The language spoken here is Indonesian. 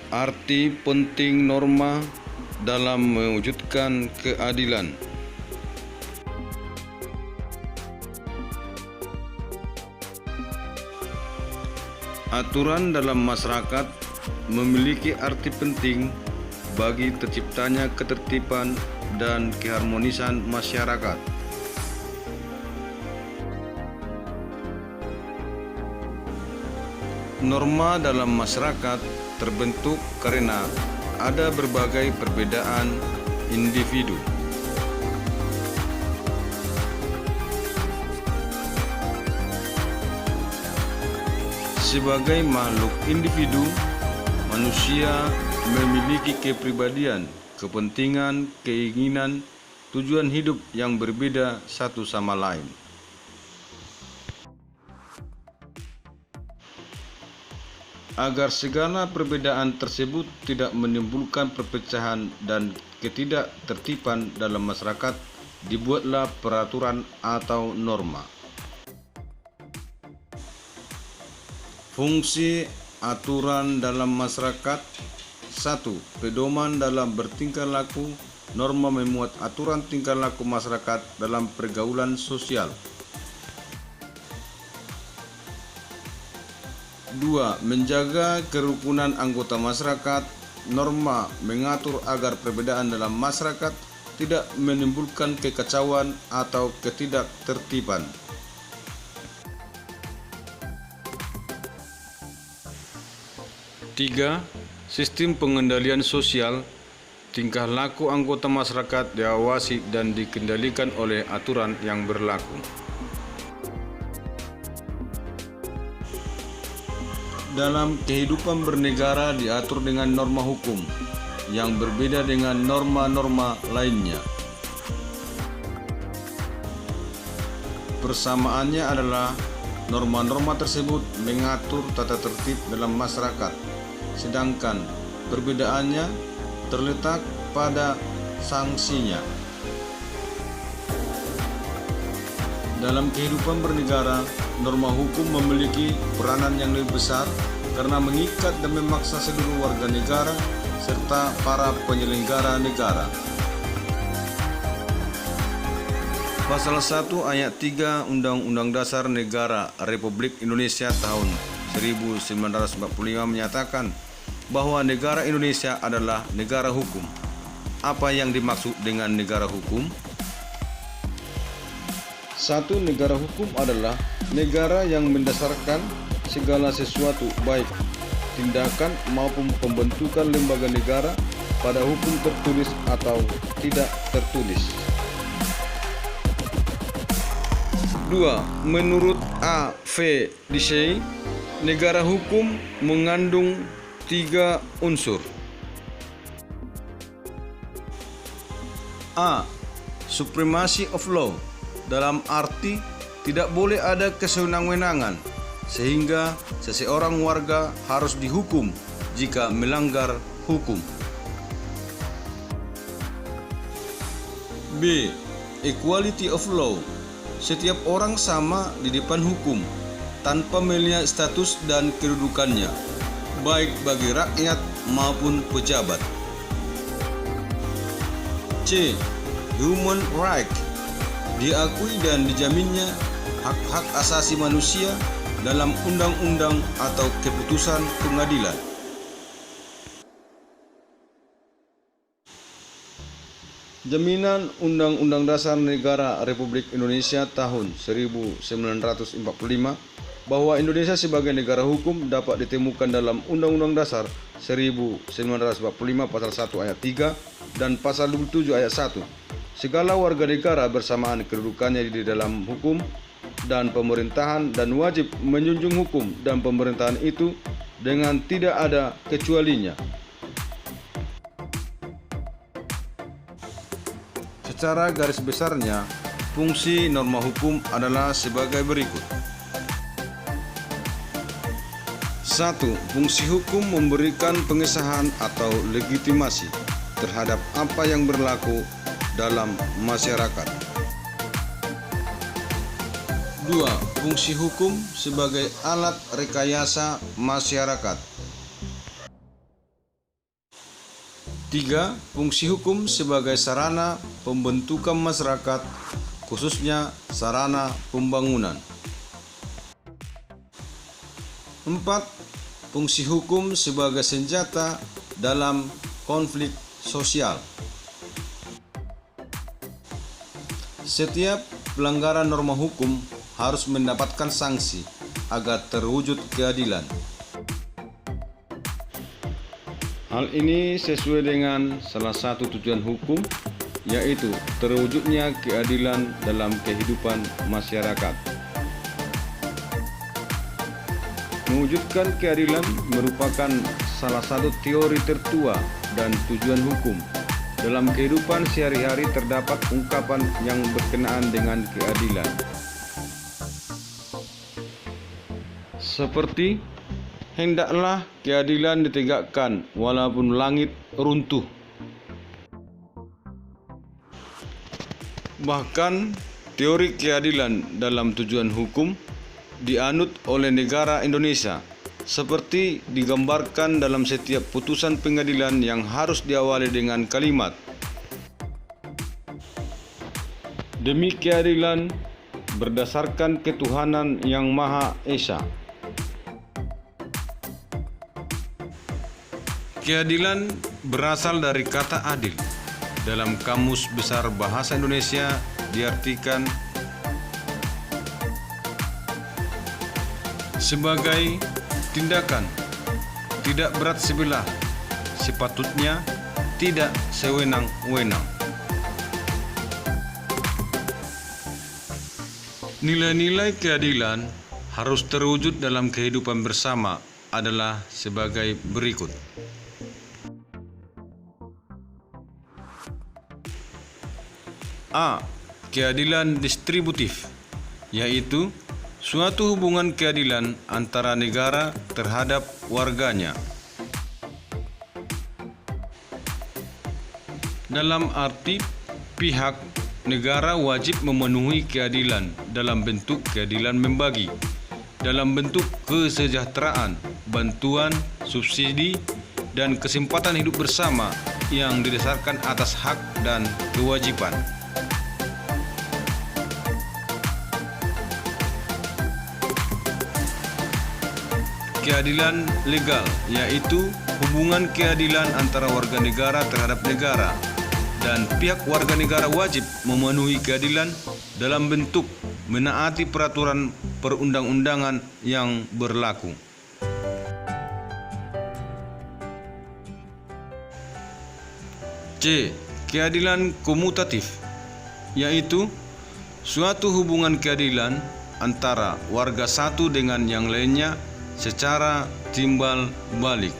Arti penting norma dalam mewujudkan keadilan. Aturan dalam masyarakat memiliki arti penting bagi terciptanya ketertiban dan keharmonisan masyarakat. Norma dalam masyarakat terbentuk karena ada berbagai perbedaan individu. Sebagai makhluk individu, manusia memiliki kepribadian, kepentingan, keinginan, tujuan hidup yang berbeda satu sama lain. Agar segala perbedaan tersebut tidak menimbulkan perpecahan dan ketidaktertiban dalam masyarakat, dibuatlah peraturan atau norma. Fungsi aturan dalam masyarakat. 1. Pedoman dalam bertingkah laku. Norma memuat aturan tingkah laku masyarakat dalam pergaulan sosial. 2. Menjaga kerukunan anggota masyarakat. Norma mengatur agar perbedaan dalam masyarakat tidak menimbulkan kekacauan atau ketidaktertiban. 3. Sistem pengendalian sosial. Tingkah laku anggota masyarakat diawasi dan dikendalikan oleh aturan yang berlaku. Dalam kehidupan bernegara diatur dengan norma hukum yang berbeda dengan norma-norma lainnya. Persamaannya adalah norma-norma tersebut mengatur tata tertib dalam masyarakat, sedangkan perbedaannya terletak pada sanksinya. Dalam kehidupan bernegara, norma hukum memiliki peranan yang lebih besar karena mengikat dan memaksa seluruh warga negara serta para penyelenggara negara. Pasal 1 ayat 3 Undang-Undang Dasar Negara Republik Indonesia tahun 1945 menyatakan bahwa negara Indonesia adalah negara hukum. Apa yang dimaksud dengan negara hukum? 1. Negara hukum adalah negara yang mendasarkan segala sesuatu baik tindakan maupun pembentukan lembaga negara pada hukum tertulis atau tidak tertulis. 2. Menurut A. V. Dicey, negara hukum mengandung 3 unsur. A. Supremacy of law, dalam arti tidak boleh ada kesewenang-wenangan sehingga seseorang warga harus dihukum jika melanggar hukum. B. Equality of law, setiap orang sama di depan hukum tanpa melihat status dan kedudukannya, baik bagi rakyat maupun pejabat. C. Human right, diakui dan dijaminnya hak-hak asasi manusia dalam undang-undang atau keputusan pengadilan. Jaminan Undang-Undang Dasar Negara Republik Indonesia tahun 1945 bahwa Indonesia sebagai negara hukum dapat ditemukan dalam Undang-Undang Dasar 1945 pasal 1 ayat 3 dan pasal 27 ayat 1. Segala warga negara bersamaan kedudukannya di dalam hukum dan pemerintahan dan wajib menjunjung hukum dan pemerintahan itu dengan tidak ada kecualinya. Secara garis besarnya, fungsi norma hukum adalah sebagai berikut. 1. Fungsi hukum memberikan pengesahan atau legitimasi terhadap apa yang berlaku dalam masyarakat. 2. Fungsi hukum sebagai alat rekayasa masyarakat. 3. Fungsi hukum sebagai sarana pembentukan masyarakat, khususnya sarana pembangunan. 4. Fungsi hukum sebagai senjata dalam konflik sosial. Setiap pelanggaran norma hukum harus mendapatkan sanksi agar terwujud keadilan. Hal ini sesuai dengan salah satu tujuan hukum, yaitu terwujudnya keadilan dalam kehidupan masyarakat. Mewujudkan keadilan merupakan salah satu teori tertua dan tujuan hukum. Dalam kehidupan sehari-hari terdapat ungkapan yang berkenaan dengan keadilan, seperti hendaklah keadilan ditegakkan walaupun langit runtuh. Bahkan teori keadilan dalam tujuan hukum dianut oleh negara Indonesia, seperti digambarkan dalam setiap putusan pengadilan yang harus diawali dengan kalimat "Demi keadilan berdasarkan ketuhanan yang Maha Esa". Keadilan berasal dari kata adil. Dalam Kamus Besar Bahasa Indonesia diartikan sebagai tindakan tidak berat sebelah, sepatutnya tidak sewenang-wenang. Nilai-nilai keadilan harus terwujud dalam kehidupan bersama adalah sebagai berikut. A. Keadilan distributif, yaitu suatu hubungan keadilan antara negara terhadap warganya. Dalam arti pihak negara wajib memenuhi keadilan dalam bentuk keadilan membagi, dalam bentuk kesejahteraan, bantuan, subsidi, dan kesempatan hidup bersama yang didasarkan atas hak dan kewajiban. Keadilan legal, yaitu hubungan keadilan antara warga negara terhadap negara, dan pihak warga negara wajib memenuhi keadilan dalam bentuk menaati peraturan perundang-undangan yang berlaku. C. Keadilan komutatif, yaitu suatu hubungan keadilan antara warga satu dengan yang lainnya secara timbal balik.